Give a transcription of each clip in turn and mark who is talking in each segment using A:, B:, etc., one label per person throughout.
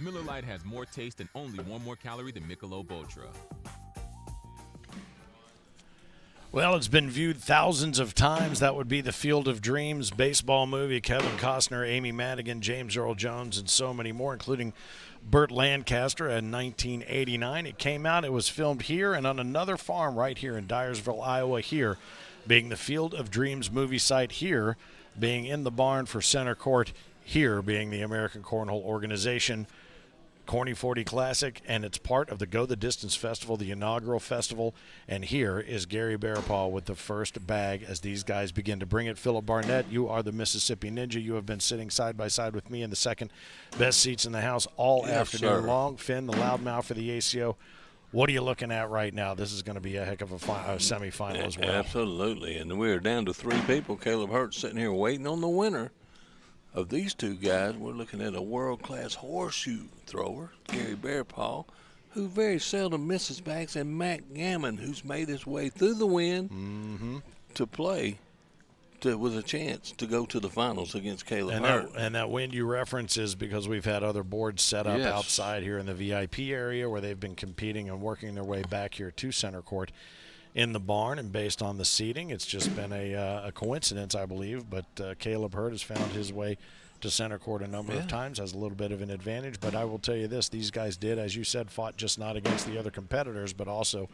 A: Miller Lite has more taste and only 1 more calorie than Michelob Ultra.
B: Well, it's been viewed thousands of times. That would be the Field of Dreams baseball movie. Kevin Costner, Amy Madigan, James Earl Jones, and so many more, including Burt Lancaster in 1989. It came out. It was filmed here and on another farm right here in Dyersville, Iowa, here being the Field of Dreams movie site, here being in the barn for center court, here being the American Cornhole Organization CornyForty Classic, and it's part of the Go the Distance Festival, the inaugural festival. And here is Gary Bearpaw with the first bag as these guys begin to bring it. Philip Barnett, you are the Mississippi Ninja. You have been sitting side by side with me in the second best seats in the house all afternoon long. Finn, the loudmouth for the ACO. What are you looking at right now? This is going to be a heck of a semifinal as well.
C: Absolutely, and we're down to 3 people. Caleb Hurt sitting here waiting on the winner of these 2 guys. We're looking at a world-class horseshoe thrower, Gary Bearpaw, who very seldom misses bags, and Matt Gammon, who's made his way through the wind to play with a chance to go to the finals against Caleb Hurt.
B: And that wind you reference is because we've had other boards set up outside here in the VIP area where they've been competing and working their way back here to center court in the barn, and based on the seating, it's just been a coincidence, I believe. But Caleb Hurt has found his way to center court a number of times, has a little bit of an advantage. But I will tell you this, these guys did, as you said, fought just not against the other competitors, but also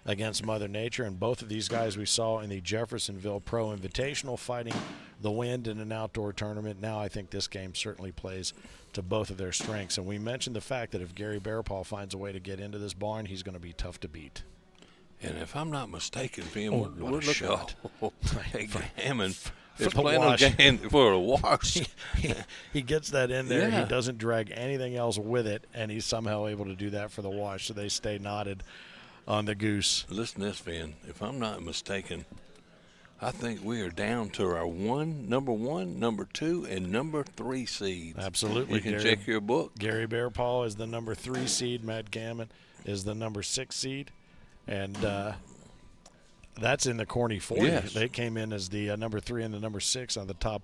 B: against Mother Nature. And both of these guys we saw in the Jeffersonville Pro Invitational fighting the wind in an outdoor tournament. Now I think this game certainly plays to both of their strengths. And we mentioned the fact that if Gary Bearpaw finds a way to get into this barn, he's going to be tough to beat.
C: And if I'm not mistaken, Finn, we're looking at Gammon is
B: the
C: playing a game for a wash.
B: He gets that in there. He doesn't drag anything else with it, and he's somehow able to do that for the wash, so they stay knotted on the goose.
C: Listen to this, Finn. If I'm not mistaken, I think we are down to our number 1, number 2, and number 3 seeds.
B: Absolutely.
C: You can check your book.
B: Gary Bearpaw is the number 3 seed. Matt Gammon is the number 6 seed. And that's in the CornyForty.
C: Yes.
B: They came in as the number 3 and the number 6 on the top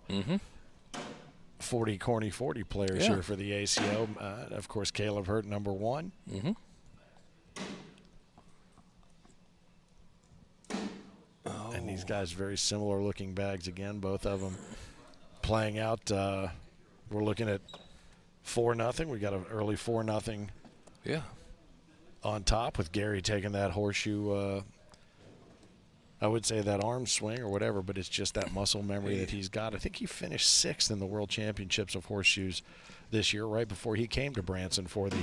B: 40 CornyForty players here for the ACO. Of course, Caleb Hurt, number 1. And these guys, very similar looking bags again, both of them playing out. We're looking at 4-0. We got an early 4-0. On top, with Gary taking that horseshoe, I would say that arm swing or whatever, but it's just that muscle memory that he's got. I think he finished 6th in the World Championships of horseshoes this year, right before he came to Branson for the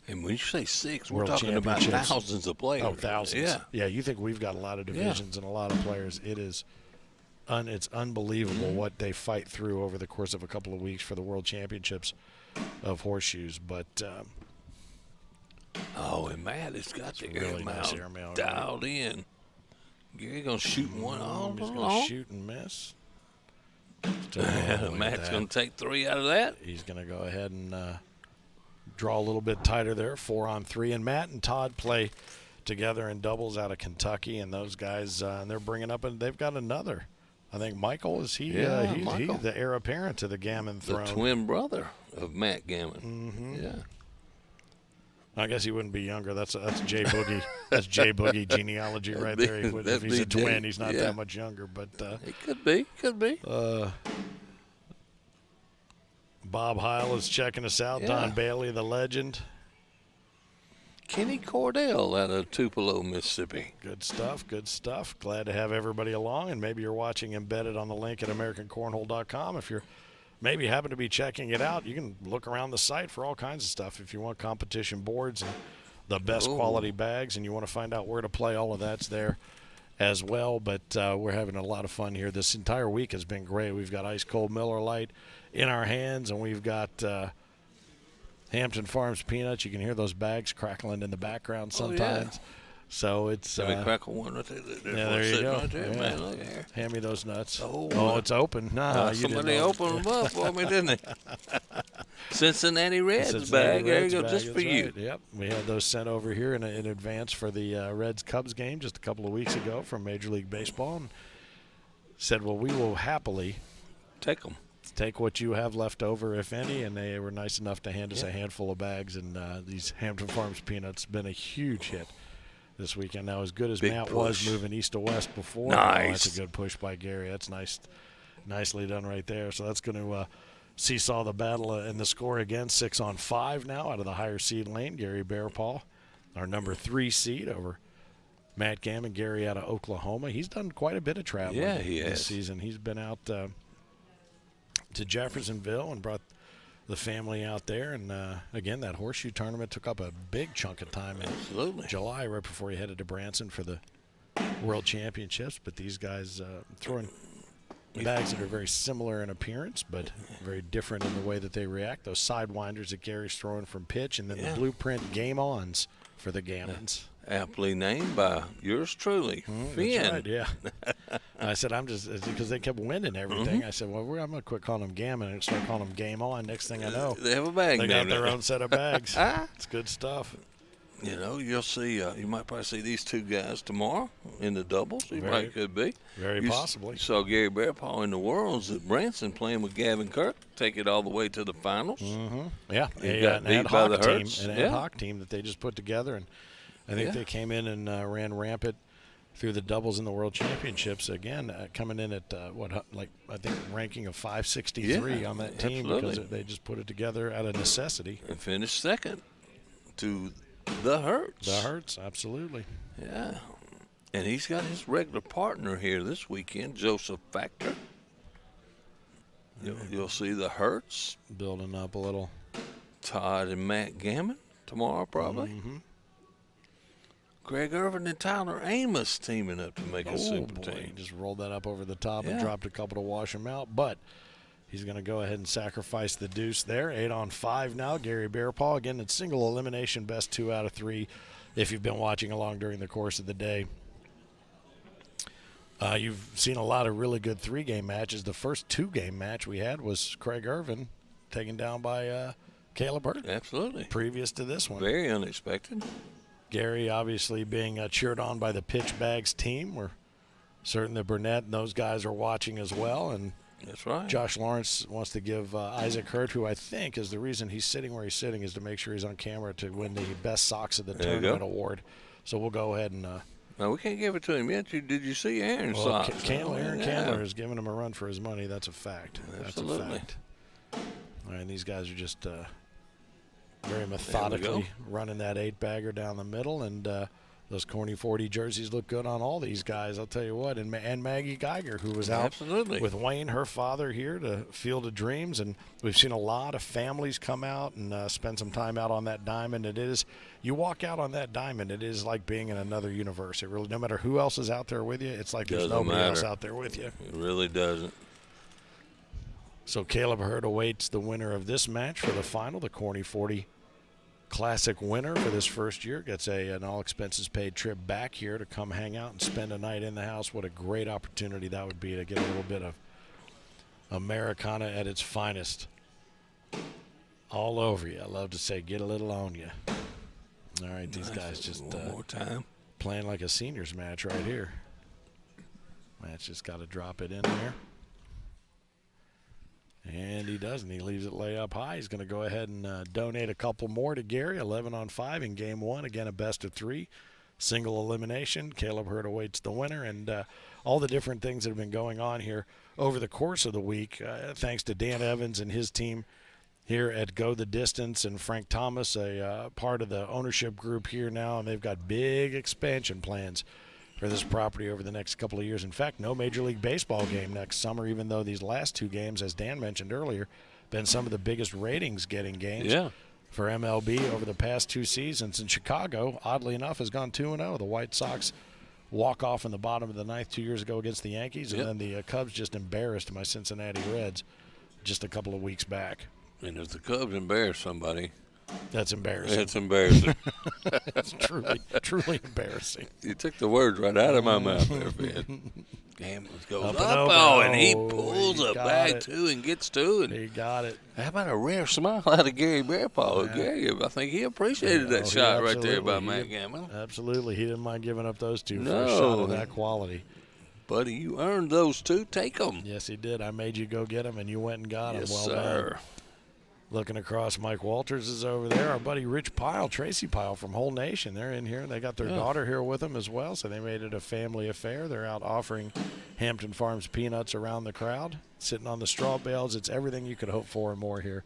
C: And when you say 6,
B: World
C: we're talking about thousands of players.
B: Oh, thousands. Yeah, you think we've got a lot of divisions and a lot of players. It is it's unbelievable what they fight through over the course of a couple of weeks for the World Championships of horseshoes. But
C: and Matt has got the
B: really nice air
C: mount dialed in. Gary going to shoot one all
B: he's
C: along.
B: going to shoot and miss.
C: Matt's going to take 3 out of that.
B: He's going to go ahead and draw a little bit tighter there, 4-on-3. And Matt and Todd play together in doubles out of Kentucky, and those guys, and they're bringing up, and they've got another. I think Michael, is he? He's the heir apparent to the Gammon throne.
C: The twin brother of Matt Gammon. Yeah.
B: I guess he wouldn't be younger. That's Jay Boogie. That's Jay Boogie genealogy right there. If he's a twin, he's not that much younger. But
C: it could be. Could be.
B: Bob Heil is checking us out. Don Bailey, the legend.
C: Kenny Cordell out of Tupelo, Mississippi.
B: Good stuff. Good stuff. Glad to have everybody along. And maybe you're watching embedded on the link at AmericanCornhole.com. If you're maybe happen to be checking it out, you can look around the site for all kinds of stuff. If you want competition boards and the best quality bags and you want to find out where to play, all of that's there as well. But we're having a lot of fun here. This entire week has been great. We've got ice cold Miller Lite in our hands, and we've got Hampton Farms peanuts. You can hear those bags crackling in the background sometimes. So it's
C: let me crackle one right there.
B: There you go.
C: Right there, man. Look here.
B: Hand me those nuts. Oh, it's open.
C: Somebody opened them up for me, didn't they? Cincinnati Reds bag. There you go, just for you.
B: Right. Yep. We had those sent over here in advance for the Reds-Cubs game just a couple of weeks ago from Major League Baseball. And said, well, we will happily
C: take them.
B: take what you have left over, if any, and they were nice enough to hand us a handful of bags. And these Hampton Farms peanuts been a huge hit this weekend. Now, as good as Matt was moving east to west before, that's a good push by Gary. That's nicely done right there. So that's going to seesaw the battle in the score again. 6-on-5 now out of the higher seed lane. Gary Bearpaw, our number 3 seed over Matt Gammon. Gary out of Oklahoma. He's done quite a bit of traveling this season. He's been out to Jeffersonville and brought the family out there. And, again, that horseshoe tournament took up a big chunk of time in July, right before he headed to Branson for the World Championships. But these guys throwing bags that are very similar in appearance, but very different in the way that they react. Those sidewinders that Gary's throwing from pitch, and then the blueprint game-ons for the Gammons.
C: Aptly named by yours truly, Finn.
B: That's right, yeah. I said, I'm just, because they kept winning everything. I said, well, I'm going to quit calling them Gammon and start calling them Game On. Next thing I know,
C: they have a bag.
B: They got their own set of bags. It's good stuff.
C: You know, you'll see. You might probably see these two guys tomorrow in the doubles. Could be.
B: Very possibly.
C: You saw Gary Bearpaw in the Worlds at Branson playing with Gavin Kirk, take it all the way to the finals.
B: Yeah,
C: an ad
B: hoc team that they just put together, and I think they came in and ran rampant through the doubles in the World Championships. Again, coming in at I think ranking of 563 on that team because they just put it together out of necessity
C: and finished second to the Hertz.
B: The Hertz, absolutely.
C: Yeah. And he's got his regular partner here this weekend, Joseph Factor. You'll see the Hertz.
B: Building up a little.
C: Todd and Matt Gammon tomorrow, probably. Greg Irvin and Tyler Amos teaming up to make a super team.
B: He just rolled that up over the top and dropped a couple to wash him out. But he's going to go ahead and sacrifice the deuce there. 8-on-5 now. Gary Bearpaw, again, it's single elimination, best 2 out of 3 if you've been watching along during the course of the day. You've seen a lot of really good 3-game matches. The first 2-game match we had was Craig Irvin taken down by Caleb Hurt.
C: Absolutely.
B: Previous to this one.
C: Very unexpected.
B: Gary obviously being cheered on by the Pitch Bags team. We're certain that Burnett and those guys are watching as well. And
C: that's right.
B: Josh Lawrence wants to give Isaac Hurt, who I think is the reason he's sitting where he's sitting, is to make sure he's on camera to win the Best Socks of the Tournament award. So we'll go ahead and
C: no, we can't give it to him yet. Did you see Aaron's socks?
B: Aaron Candler is giving him a run for his money. That's a fact.
C: Absolutely.
B: That's a fact. All right, and these guys are just very methodically running that 8-bagger down the middle, and those CornyForty jerseys look good on all these guys, I'll tell you what. And Maggie Geiger, who was out with Wayne, her father, here to Field of Dreams, and we've seen a lot of families come out and spend some time out on that diamond. You walk out on that diamond, it is like being in another universe. It really, no matter who else is out there with you, it's like there's nobody else out there with you.
C: It really doesn't.
B: So Caleb Hurt awaits the winner of this match for the final. The CornyForty Classic winner for this first year gets an all-expenses-paid trip back here to come hang out and spend a night in the house. What a great opportunity that would be to get a little bit of Americana at its finest all over you. I love to say get a little on you. All right, these guys just
C: one more time
B: playing like a seniors match right here. Matt's just got to drop it in there. And he doesn't. He leaves it lay up high. He's going to go ahead and donate a couple more to Gary. 11-on-5 in game 1. Again, a best of 3. Single elimination. Caleb Hurt awaits the winner. And all the different things that have been going on here over the course of the week, thanks to Dan Evans and his team here at Go the Distance, and Frank Thomas, a part of the ownership group here now, and they've got big expansion plans for this property over the next couple of years. In fact, no Major League Baseball game next summer, even though these last 2 games, as Dan mentioned earlier, been some of the biggest ratings-getting games for MLB over the past 2 seasons. And Chicago, oddly enough, has gone 2-0. The White Sox walk off in the bottom of the 9th 2 years ago against the Yankees, and then the Cubs just embarrassed my Cincinnati Reds just a couple of weeks back.
C: And if the Cubs embarrass somebody,
B: that's embarrassing.
C: It's embarrassing.
B: It's truly embarrassing.
C: You took the words right out of my mouth there, Ben. Gammon goes up and he pulls a bag, too, and gets 2. And
B: he got it.
C: How about a rare smile out of Gary Bearpaw? Gary, I think he appreciated that shot right there by Matt Gammon.
B: Absolutely. He didn't mind giving up those 2 for a shot of that quality.
C: buddy, you earned those two. Take them.
B: Yes, he did. I made you go get them, and you went and got them.
C: Yes,
B: Well
C: sir.
B: done. Looking across, Mike Walters is over there. Our buddy Rich Pyle, Tracy Pyle from Whole Nation, they're in here. They got their daughter here with them as well, so they made it a family affair. They're out offering Hampton Farms peanuts around the crowd, sitting on the straw bales. It's everything you could hope for and more here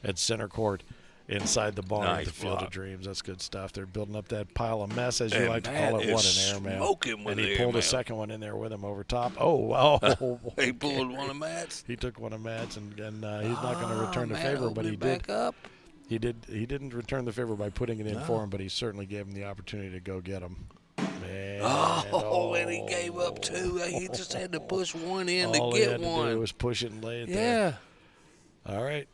B: at Center Court inside the barn at the Field of Dreams. That's good stuff. They're building up that pile of mess, as you like to call it. What an airmail. And he pulled a second one in there with him over top. Oh.
C: He pulled one of Matt's.
B: He took one of Matt's, and he's not going to return the favor, but he did.
C: Up.
B: He didn't return the favor by putting it in for him, but he certainly gave him the opportunity to go get him.
C: And he gave up two. He just had to push one in to get one.
B: All he had to do was push it and lay it there. All right.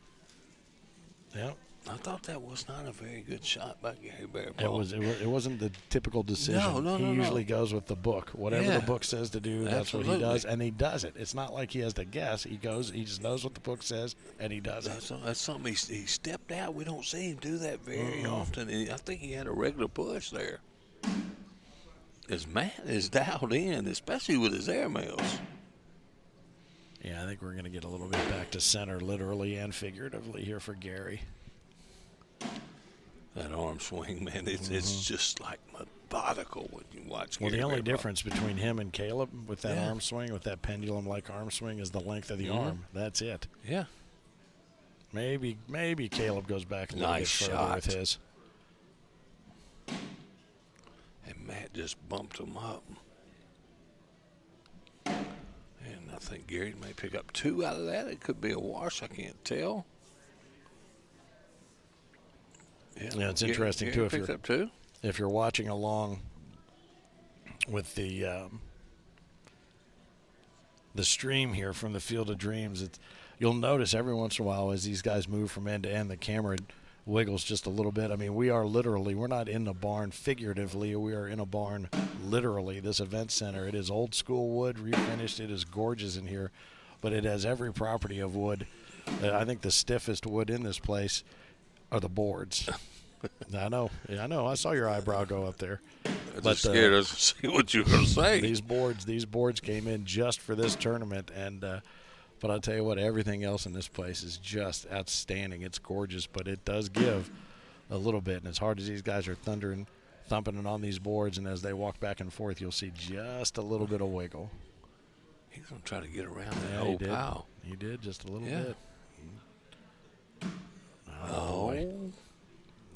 B: Yep.
C: I thought that was not a very good shot by Gary Bearpaw.
B: It wasn't the typical decision.
C: No.
B: He usually goes with the book. Whatever the book says to do, that's what he does, and he does it. It's not like he has to guess. He goes. He just knows what the book says, and he does it.
C: That's something he stepped out. We don't see him do that very often. And I think he had a regular push there. As Matt is dialed in, especially with his airmails.
B: Yeah, I think we're going to get a little bit back to center, literally and figuratively, here for Gary.
C: That arm swing, man, it's just like methodical when you watch
B: Well,
C: Gary
B: the only
C: Bearpaw.
B: difference between him and Caleb with that arm swing, with that pendulum-like arm swing, is the length of the arm. That's it.
C: Yeah.
B: Maybe Caleb goes back a little bit further with his.
C: And Matt just bumped him up. And I think Gary may pick up two out of that. It could be a wash. I can't tell.
B: Yeah, it's interesting, too, if you're watching along with the stream here from the Field of Dreams, you'll notice every once in a while as these guys move from end to end, the camera wiggles just a little bit. I mean, we're not in the barn figuratively. We are in a barn literally, this event center. It is old school wood, refinished. It is gorgeous in here, but it has every property of wood. I think the stiffest wood in this place are the boards. I know. I saw your eyebrow go up there.
C: I just scared us to see what you were going to say.
B: These boards came in just for this tournament, and but I'll tell you what, everything else in this place is just outstanding. It's gorgeous, but it does give a little bit, and as hard as these guys are thumping it on these boards, and as they walk back and forth, you'll see just a little bit of wiggle.
C: He's going to try to get around that whole pile.
B: He did, just a little bit.
C: Oh.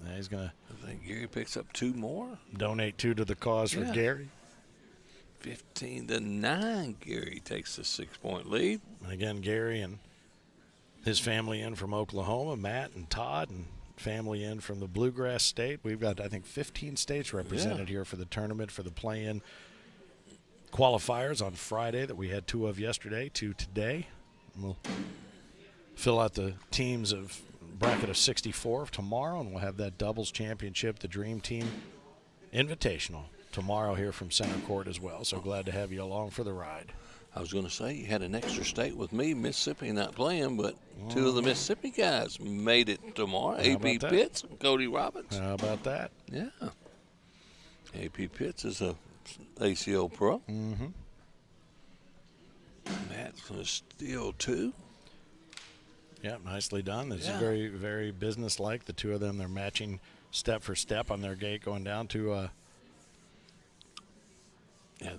B: Now he's going to.
C: I think Gary picks up two more.
B: Donate two to the cause for Gary.
C: 15-9, Gary takes the 6-point lead.
B: And again, Gary and his family in from Oklahoma, Matt and Todd, and family in from the Bluegrass State. We've got, I think, 15 states represented here for the tournament, for the play-in qualifiers on Friday that we had 2 of yesterday, 2 today. We'll fill out the teams of bracket of 64 tomorrow, and we'll have that doubles championship, the Dream Team Invitational, tomorrow here from Center Court as well. So glad to have you along for the ride.
C: I was going to say you had an extra state with me, Mississippi not playing, but 2 of the Mississippi guys made it tomorrow. AP Pitts and Cody Robbins.
B: How about that?
C: Yeah. AP Pitts is a ACO-Pro.
B: Mm-hmm.
C: Matt's going to steal 2.
B: Yeah, nicely done. This is very, very business-like. The 2 of them, they're matching step for step on their gate going down to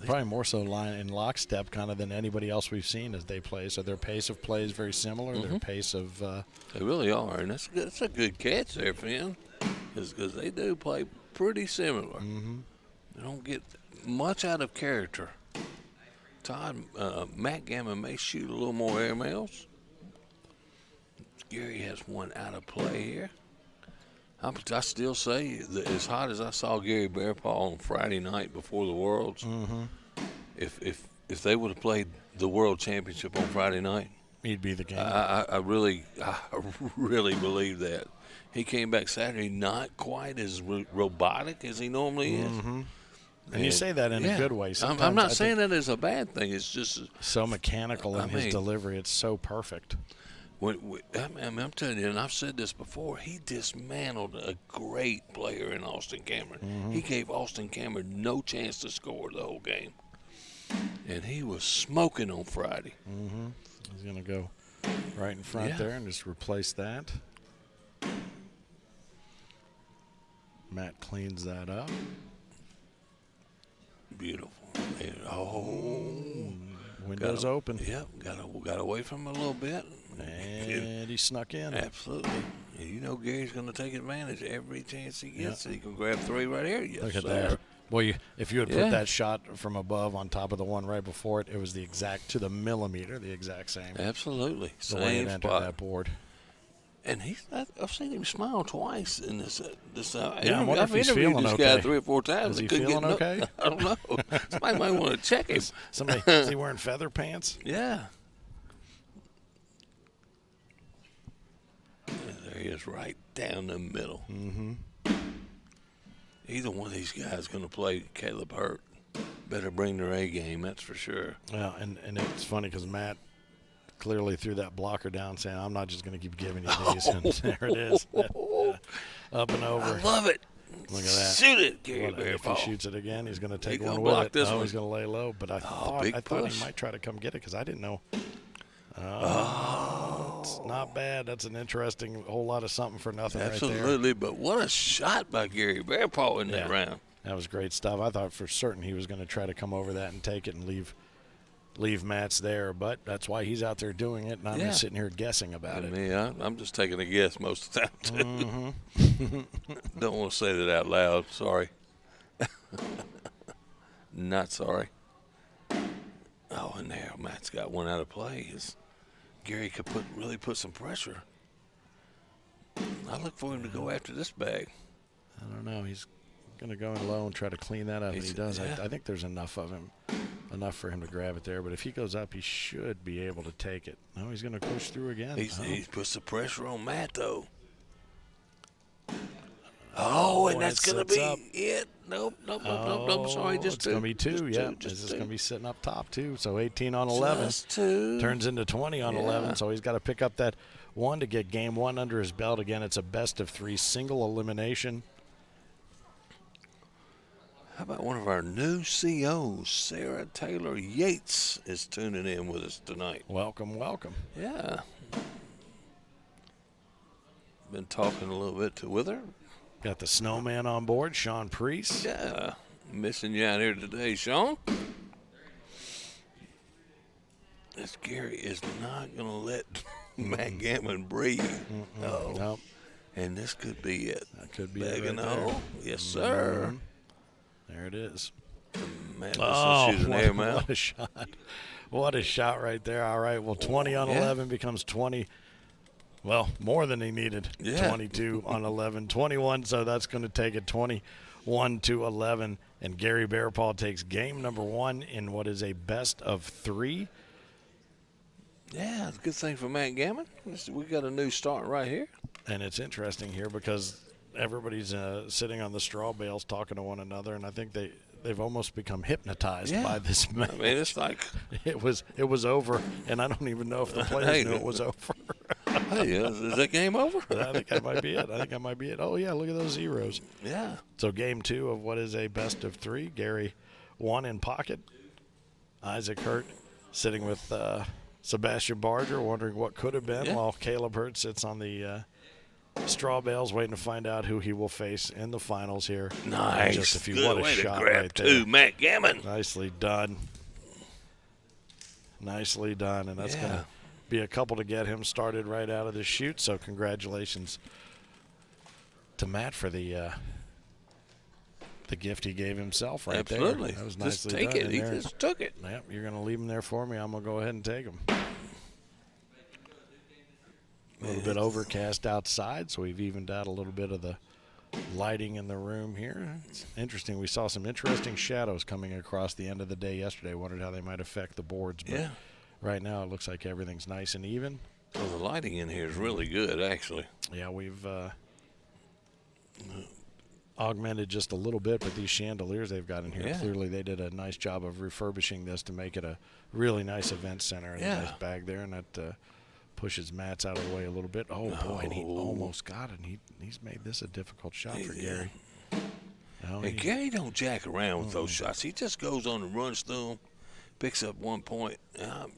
B: probably more so line in lockstep kind of than anybody else we've seen as they play. So their pace of play is very similar. Their pace of
C: they really are, and that's a good catch there, Finn, because they do play pretty similar. They don't get much out of character. Matt Gammon may shoot a little more airmails. Gary has one out of play here. I still say that as hot as I saw Gary Bearpaw on Friday night before the Worlds, if they would have played the World Championship on Friday night,
B: he'd be the game.
C: I really believe that. He came back Saturday not quite as robotic as he normally is.
B: And you say that in a good way.
C: I'm not saying that as a bad thing. It's just
B: so mechanical in his delivery. It's so perfect.
C: I'm telling you, and I've said this before, he dismantled a great player in Austin Cameron. He gave Austin Cameron no chance to score the whole game. And he was smoking on Friday.
B: Mm-hmm. He's going to go right in front there and just replace that. Matt cleans that up.
C: Beautiful.
B: Windows open.
C: Yep, got away from him a little bit.
B: And he snuck in.
C: Absolutely. And you know Gary's going to take advantage every chance he gets. He can grab 3 right here. Yes,
B: Look at
C: sir.
B: that. Boy, if you had put that shot from above on top of the one right before it, it was the exact, to the millimeter, the exact same.
C: Absolutely.
B: The way it entered that board.
C: And I've seen him smile twice in this.
B: Yeah, I wonder if he's
C: interviewed
B: feeling
C: this
B: okay.
C: guy 3 or 4 times.
B: Is he
C: Couldn't
B: feeling
C: get
B: okay?
C: I don't know. Somebody might want to check him.
B: Is he wearing feather pants?
C: Yeah. There he is, right down the middle.
B: Mm-hmm.
C: Either one of these guys is going to play Caleb Hurt. Better bring their A game, that's for sure.
B: Yeah, and it's funny because Matt clearly threw that blocker down saying, I'm not just going to keep giving you these. And there it is. Up and over.
C: I love it.
B: Look at that.
C: Shoot it, Gary Bearpaw.
B: If he shoots it again, he's going to take
C: He's
B: one
C: gonna
B: with
C: block
B: it.
C: this
B: No,
C: one.
B: he's going to lay low. But I thought he might try to come get it because I didn't know. It's not bad. That's an interesting whole lot of something for nothing right there.
C: Absolutely, but what a shot by Gary Bearpaw in that round.
B: That was great stuff. I thought for certain he was going to try to come over that and take it and leave Matt's there, but that's why he's out there doing it, and I'm just sitting here guessing about it.
C: I'm just taking a guess most of the time, too.
B: Mm-hmm.
C: Don't want to say that out loud. Sorry. Not sorry. Oh, and there, Matt's got one out of play. Gary could really put some pressure. I look for him to go after this bag.
B: I don't know. He's going to go in low and try to clean that up, and he does.
C: Yeah.
B: I think there's enough of him, enough for him to grab it there. But if he goes up, he should be able to take it. No, he's going to push through again.
C: He puts the pressure on Matt, though. Oh, and that's going to be it. Nope. Sorry, just
B: it's
C: 2.
B: It's going to be 2, yeah.
C: Just
B: This is
C: 2.
B: going to be sitting up top, too. So 18 on 11.
C: Just 2.
B: Turns into 20 on 11, so he's got to pick up that 1 to get game 1 under his belt. Again, it's a best of 3 single elimination.
C: How about one of our new COs, Sarah Taylor Yates, is tuning in with us tonight.
B: Welcome.
C: Yeah. Been talking a little bit with her.
B: Got the snowman on board, Sean Priest.
C: Yeah. Missing you out here today, Sean. This Gary is not going to let Matt Gammon breathe.
B: Nope.
C: And this could be it.
B: That could be
C: Bag
B: it
C: in
B: right
C: the
B: there.
C: hole. Yes, sir.
B: There it is.
C: Matt
B: What a shot. What a shot right there. All right, well, 20 on 11 becomes 20. Well, more than he needed. 22 on 11. 21, so that's going to take it 21 to 11. And Gary Bearpaw takes game number 1 in what is a best of 3.
C: Yeah, it's a good thing for Matt Gammon. We got a new start right here.
B: And it's interesting here because everybody's sitting on the straw bales talking to one another, and I think they've almost become hypnotized by this match.
C: I mean, it's like
B: it was over, and I don't even know if the players knew it was over.
C: Hey, is that game over?
B: I think that might be it. Oh yeah, look at those zeros.
C: Yeah.
B: So game 2 of what is a best of 3. Gary 1 in pocket. Isaac Hurt sitting with Sebastian Barger, wondering what could have been, while Caleb Hurt sits on the straw bales, waiting to find out who he will face in the finals here.
C: Nice.
B: Just a few.
C: Good
B: What a
C: way
B: shot
C: to grab
B: right there.
C: Matt Gammon.
B: Nicely done. And that's going to be a couple to get him started right out of the chute. So congratulations to Matt for the gift he gave himself right there.
C: Absolutely.
B: That was
C: just
B: nicely
C: take
B: done
C: it. He just took it.
B: Yep, you're going to leave him there for me. I'm going to go ahead and take him. A little bit overcast outside, so we've evened out a little bit of the lighting in the room here. It's interesting. We saw some interesting shadows coming across the end of the day yesterday. Wondered how they might affect the boards. But right now it looks like everything's nice and even.
C: Well, the lighting in here is really good, actually.
B: Yeah, we've augmented just a little bit, but these chandeliers they've got in here, clearly they did a nice job of refurbishing this to make it a really nice event center and a nice bag there, and that pushes Matt's out of the way a little bit. Oh, boy, and he almost got it. And he's made this a difficult shot for Gary.
C: No, Gary don't jack around with those shots. He just goes on and runs through them, picks up 1 point.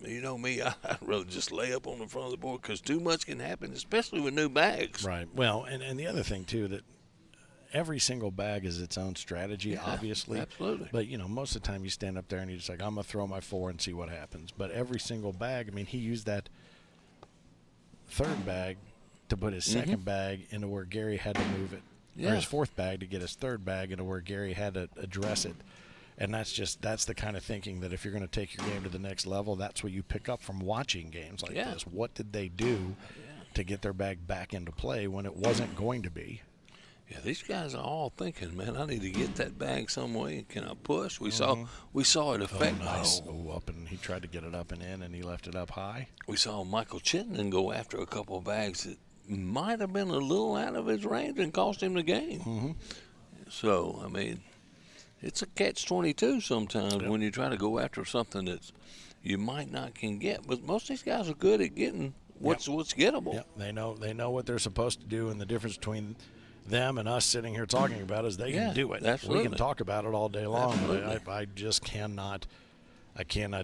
C: You know me, I'd rather just lay up on the front of the board because too much can happen, especially with new bags.
B: Right. Well, and the other thing, too, that every single bag is its own strategy,
C: Yeah,
B: obviously.
C: absolutely.
B: But, you know, most of the time you stand up there and you're just like, I'm going to throw my 4 and see what happens. But every single bag, I mean, he used that third bag to put his second bag into where Gary had to move it.
C: Yeah.
B: Or his fourth bag to get his third bag into where Gary had to address it. And that's the kind of thinking that if you're going to take your game to the next level, that's what you pick up from watching games like this. What did they do to get their bag back into play when it wasn't going to be?
C: Yeah, these guys are all thinking, man, I need to get that bag some way. Can I push? We saw it affect.
B: Nice. Up, and he tried to get it up and in, and he left it up high.
C: We saw Michael Chittenden go after a couple of bags that might have been a little out of his range and cost him the game. So, I mean, it's a catch-22 sometimes when you try to go after something that you might not can get. But most of these guys are good at getting what's gettable.
B: Yep. They know what they're supposed to do, and the difference between them and us sitting here talking about is they can do it.
C: Absolutely.
B: We can talk about it all day long,
C: Absolutely.
B: but I just cannot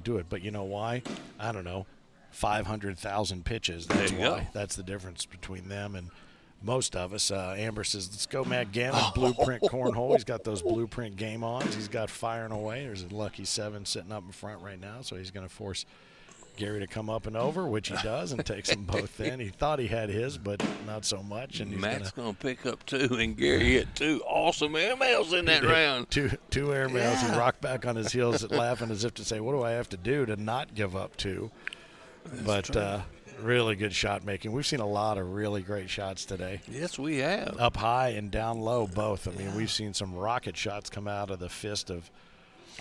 B: do it. But you know why? I don't know. 500,000 pitches. That's
C: There you
B: why.
C: go.
B: That's the difference between them and most of us. Amber says, let's go, Matt Gammon, Blueprint Cornhole. He's got those Blueprint game ons. He's got firing away. There's a lucky 7 sitting up in front right now, so he's going to force Gary to come up and over, which he does, and takes them both in. He thought he had his, but not so much. And
C: Matt's going to pick up 2, and Gary hit 2 awesome MLs in that round.
B: Two airmails. He rocked back on his heels laughing as if to say, what do I have to do to not give up 2? But really good shot making. We've seen a lot of really great shots today.
C: Yes, we have.
B: Up high and down low, both. I mean, we've seen some rocket shots come out of the fist of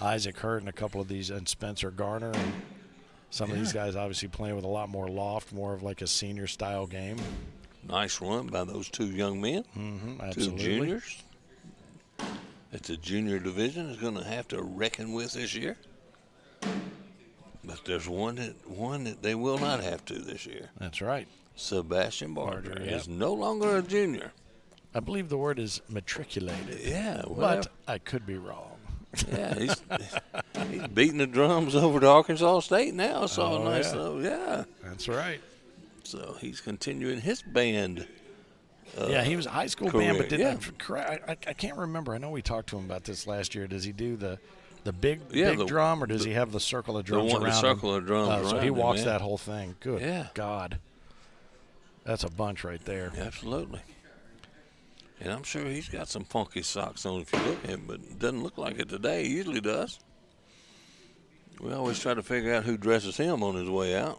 B: Isaac Hurt and a couple of these, and Spencer Garner. And some of these guys obviously playing with a lot more loft, more of like a senior-style game.
C: Nice run by those 2 young men.
B: Absolutely.
C: 2 juniors. That the junior division is going to have to reckon with this year. But there's one that they will not have to this year.
B: That's right.
C: Sebastian Barger
B: Yep.
C: is no longer a junior.
B: I believe the word is matriculated.
C: Yeah, well,
B: But I could be wrong.
C: yeah, he's beating the drums over to Arkansas State now. So nice, yeah.
B: That's right.
C: So he's continuing his band.
B: He was a high school
C: career,
B: band, but did
C: yeah.
B: I can't remember. I know we talked to him about this last year. Does he do the big
C: the-
B: drum, or does he have the circle of drums
C: one, the
B: around
C: circle
B: him?
C: of drums
B: So
C: around
B: he
C: him,
B: walks
C: yeah.
B: that whole thing. Good God. That's a bunch right there.
C: Absolutely. And I'm sure he's got some funky socks on if you look at him, but it doesn't look like it today. He usually does. We always try to figure out who dresses him on his way out.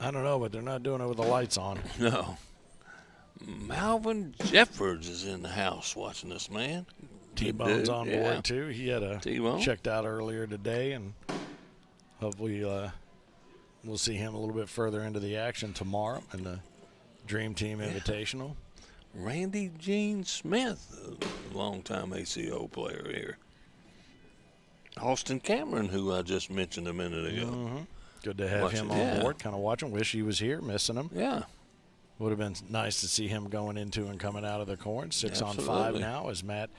B: I don't know, but they're not doing it with the lights on.
C: No. Malvin Jeffords is in the house watching this, man.
B: T-Bone's
C: Good
B: on
C: dude,
B: board, too. He had a
C: T-Bone.
B: checked out earlier today, and hopefully we'll see him a little bit further into the action tomorrow in the Dream Team Invitational.
C: Randy Gene Smith, a longtime ACO player here. Austin Cameron, who I just mentioned a minute ago.
B: Good to have him on
C: Yeah.
B: board. Kind of watching. Wish he was here, missing him.
C: Yeah.
B: Would have been nice to see him going into and coming out of the corn. 6 on 5
C: Absolutely.
B: now as Matt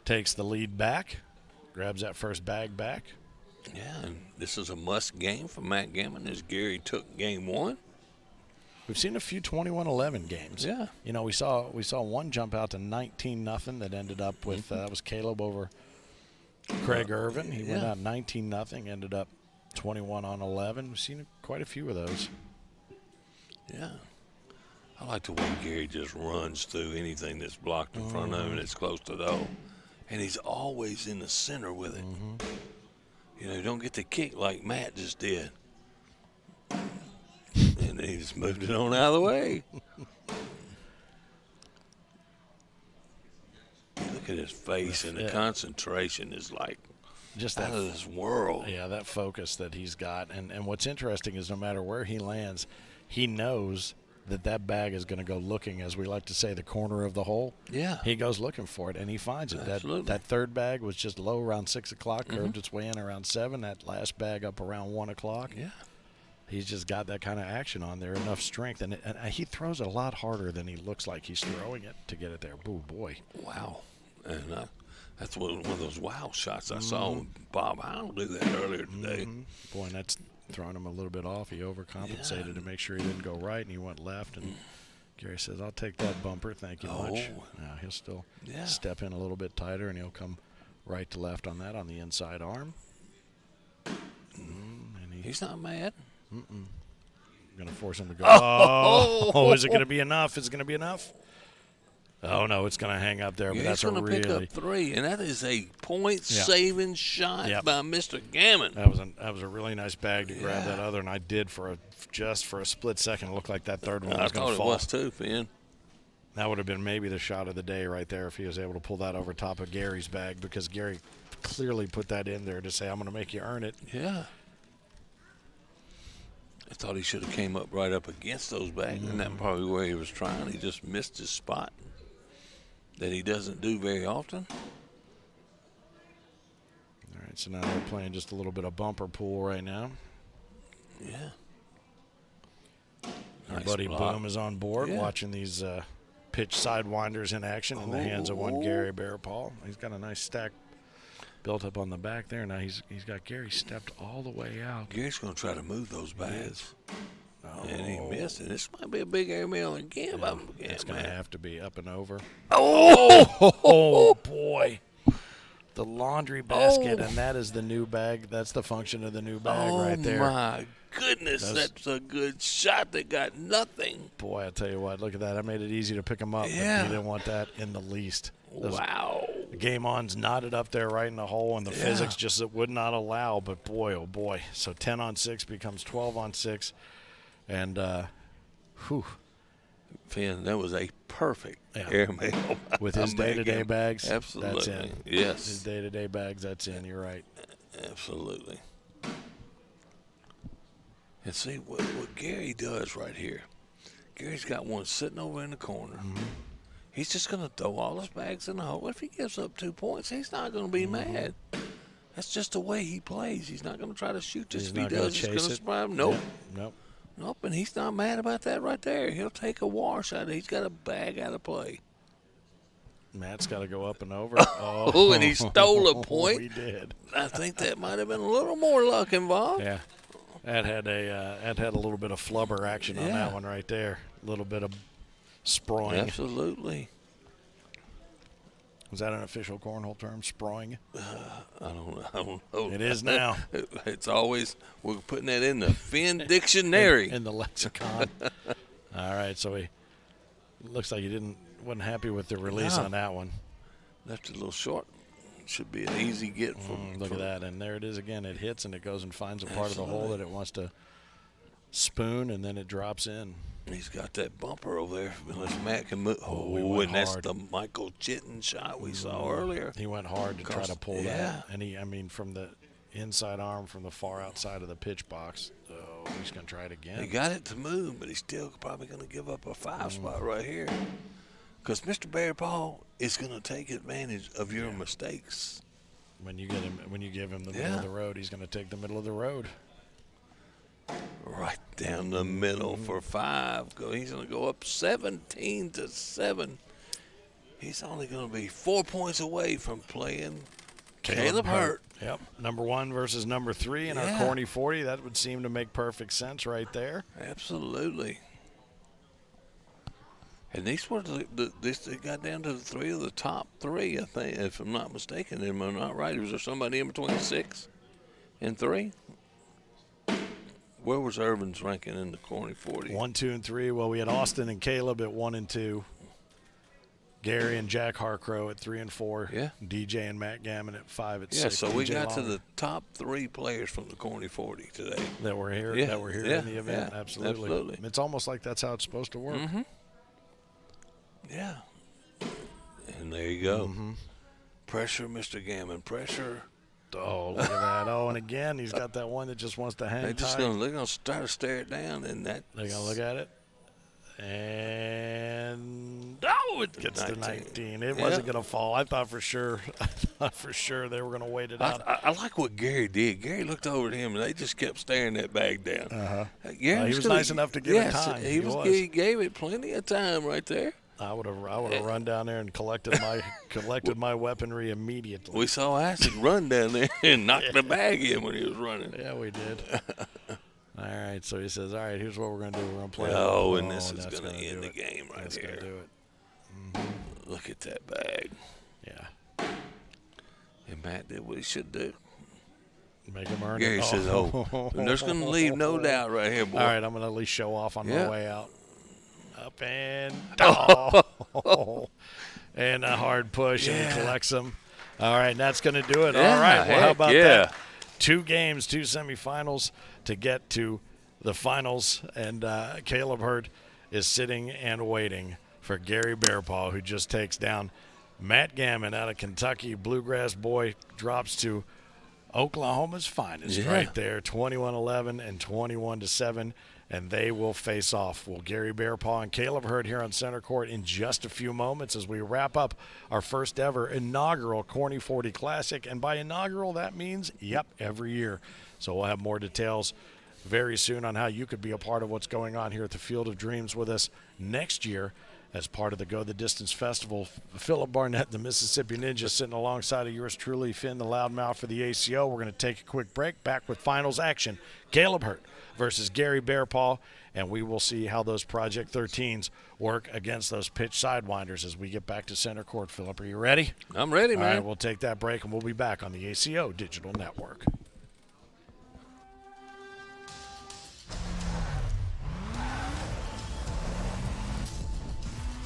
B: takes the lead back, grabs that first bag back.
C: Yeah, and this is a must game for Matt Gammon as Gary took game 1.
B: We've seen a few 21-11 games.
C: Yeah.
B: You know, we saw one jump out to 19-0 that ended up with that was Caleb over Craig Irvin. He went out 19-0, ended up 21-11. We've seen quite a few of those.
C: Yeah. I like the way Gary just runs through anything that's blocked in front of him and it's close to the hole. And he's always in the center with it. You know, you don't get the kick like Matt just did. And he just moved it on out of the way. Look at his face, and the concentration is like
B: Just
C: out
B: that,
C: of this world.
B: yeah, that focus that he's got. And what's interesting is no matter where he lands, he knows that bag is going to go looking, as we like to say, the corner of the hole.
C: Yeah.
B: He goes looking for it, and he finds it.
C: Absolutely.
B: That third bag was just low around 6 o'clock, curved its way in around 7. That last bag up around 1 o'clock.
C: Yeah.
B: He's just got that kind of action on there, enough strength. And he throws it a lot harder than he looks like he's throwing it to get it there. Boo, boy.
C: Wow. And That's one of those wow shots I saw Bob Howell do that earlier today.
B: Boy, and that's throwing him a little bit off. He overcompensated to make sure he didn't go right, and he went left. And Gary says, "I'll take that bumper, thank you much." Now he'll still step in a little bit tighter, and he'll come right to left on that on the inside arm. And
C: He's not mad.
B: Going to force him to go. Oh, is it going to be enough? Is it going to be enough? Oh, no, it's going to hang up there.
C: Yeah,
B: but that's
C: going to
B: really
C: pick up 3, and that is a point-saving shot by Mr. Gammon.
B: That was a really nice bag to grab that other, and I did just for a split second. It looked like that third one was going to fall.
C: I thought it was too, Finn.
B: That would have been maybe the shot of the day right there if he was able to pull that over top of Gary's bag, because Gary clearly put that in there to say, "I'm going to make you earn it."
C: Yeah. I thought he should have came up right up against those bags, and that's probably where he was trying. He just missed his spot that he doesn't do very often.
B: All right, so now they're playing just a little bit of bumper pool right now.
C: Yeah.
B: Our buddy Boom is on board watching these pitch sidewinders in action in the hands of one Gary Bearpaw. He's got a nice stack built up on the back there. Now he's got Gary stepped all the way out.
C: Gary's going to try to move those bags. And he missed it. This might be a big airmail again.
B: Yeah, it's going to have to be up and over.
C: Oh,
B: boy. The laundry basket, and that is the new bag. That's the function of the new bag right there.
C: Oh, my goodness. That's a good shot that got nothing.
B: Boy, I tell you what, look at that. I made it easy to pick him up, but he didn't want that in the least.
C: Wow.
B: The Game On's knotted up there right in the hole, and the physics just would not allow, but boy, oh boy. So 10 on 6 becomes 12 on 6. And,
C: Finn, that was a perfect airmail.
B: With his day-to-day bags,
C: absolutely.
B: That's in.
C: Yes.
B: His day-to-day bags, that's in. You're right.
C: Absolutely. And see what Gary does right here. Gary's got one sitting over in the corner. He's just going to throw all his bags in the hole. If he gives up 2 points, he's not going to be mad. That's just the way he plays. He's not going to try to shoot this. If he does, he's going to surprise him. Nope. Nope, and he's not mad about that right there. He'll take a wash out of it. He's got a bag out of play.
B: Matt's got to go up and over.
C: Oh, and he stole a point.
B: He did.
C: I think that might have been a little more luck involved.
B: Yeah. That had a little bit of flubber action on that one right there. A little bit of sproing.
C: Absolutely.
B: Was that an official cornhole term, sproing?
C: I don't know.
B: It is now.
C: It's always, we're putting that in the Finn dictionary.
B: in the lexicon. All right, so he looks like he wasn't happy with the release on that one.
C: Left it a little short. Should be an easy get from.
B: Look at that, and there it is again. It hits and it goes and finds a part of the hole that it wants to spoon, and then it drops in.
C: He's got that bumper over there. Unless Matt can move.
B: And
C: that's the Michael Chitton shot we saw earlier.
B: He went hard to try to pull that. And from the inside arm from the far outside of the pitch box. So he's going to try it again.
C: He got it to move, but he's still probably going to give up a 5 spot right here. Because Mr. Bearpaw is going to take advantage of your mistakes.
B: When you give him the middle of the road, he's going to take the middle of the road.
C: Right down the middle for 5. He's going to go up 17-7. He's only going to be 4 points away from playing Caleb Hurt.
B: Yep, number 1 versus number 3 in our CornyForty. That would seem to make perfect sense right there.
C: Absolutely. And these were they got down to the 3 of the top 3, I think, if I'm not mistaken. Am I not right? Was there somebody in between 6 and 3? Where was Irvin's ranking in the CornyForty?
B: 1, 2, and 3. Well, we had Austin and Caleb at 1 and 2. Gary and Jack Harcrow at 3 and 4.
C: Yeah.
B: DJ and Matt Gammon at 5 and 6.
C: Yeah, so we
B: DJ
C: got to the top 3 players from the CornyForty today.
B: That were here. That were here in the event.
C: Yeah,
B: absolutely. It's almost like that's how it's supposed to work.
C: Yeah. And there you go. Pressure, Mr. Gammon. Pressure.
B: Oh, look at that. Oh, and again, he's got that one that just wants to hang tight.
C: They're going to start to stare it down. And
B: they're going to look at it. And, it gets 19. To 19. It wasn't going to fall. I thought for sure they were going to wait it out.
C: I like what Gary did. Gary looked over at him, and they just kept staring that bag down.
B: He was nice enough to give it time.
C: He gave it plenty of time right there.
B: I would have run down there and collected my weaponry immediately.
C: We saw Isaac run down there and knock the bag in when he was running.
B: Yeah, we did. All right, so he says, all right, here's what we're going to do. We're going to play.
C: Oh, and this is going to end the game right
B: that's
C: here.
B: That's going to do it. Mm-hmm.
C: Look at that bag.
B: Yeah.
C: And Matt did what he should do.
B: Make him earn
C: Gary
B: it.
C: says, and there's going to leave no doubt right here, boy.
B: All right, I'm going to at least show off on my way out. Up and and a hard push, and he collects them. All right, and that's going to do it.
C: Yeah,
B: all right, well, how about that?
C: 2
B: games, 2 semifinals to get to the finals, and Caleb Hurt is sitting and waiting for Gary Bearpaw, who just takes down Matt Gammon out of Kentucky. Bluegrass boy drops to Oklahoma's finest right there, 21-11 and 21-7, and they will face off. Well, Gary Bearpaw and Caleb Hurt here on center court in just a few moments as we wrap up our first ever inaugural CornyForty Classic, and by inaugural that means, every year. So we'll have more details very soon on how you could be a part of what's going on here at the Field of Dreams with us next year. As part of the Go the Distance Festival, Philip Barnett, the Mississippi Ninja, sitting alongside of yours truly, Finn the Loudmouth for the ACO. We're going to take a quick break, back with finals action. Caleb Hurt versus Gary Bearpaw, and we will see how those Project 13s work against those pitch sidewinders as we get back to center court. Philip, are you ready?
C: I'm ready, man.
B: All right, we'll take that break, and we'll be back on the ACO Digital Network.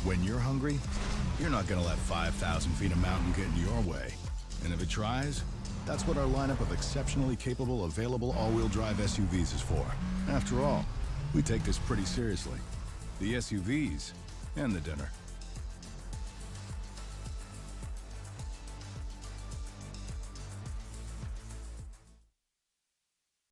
D: When you're hungry, you're not going to let 5,000 feet of mountain get in your way. And if it tries, that's what our lineup of exceptionally capable, available all-wheel drive SUVs is for. After all, we take this pretty seriously. The SUVs and the dinner.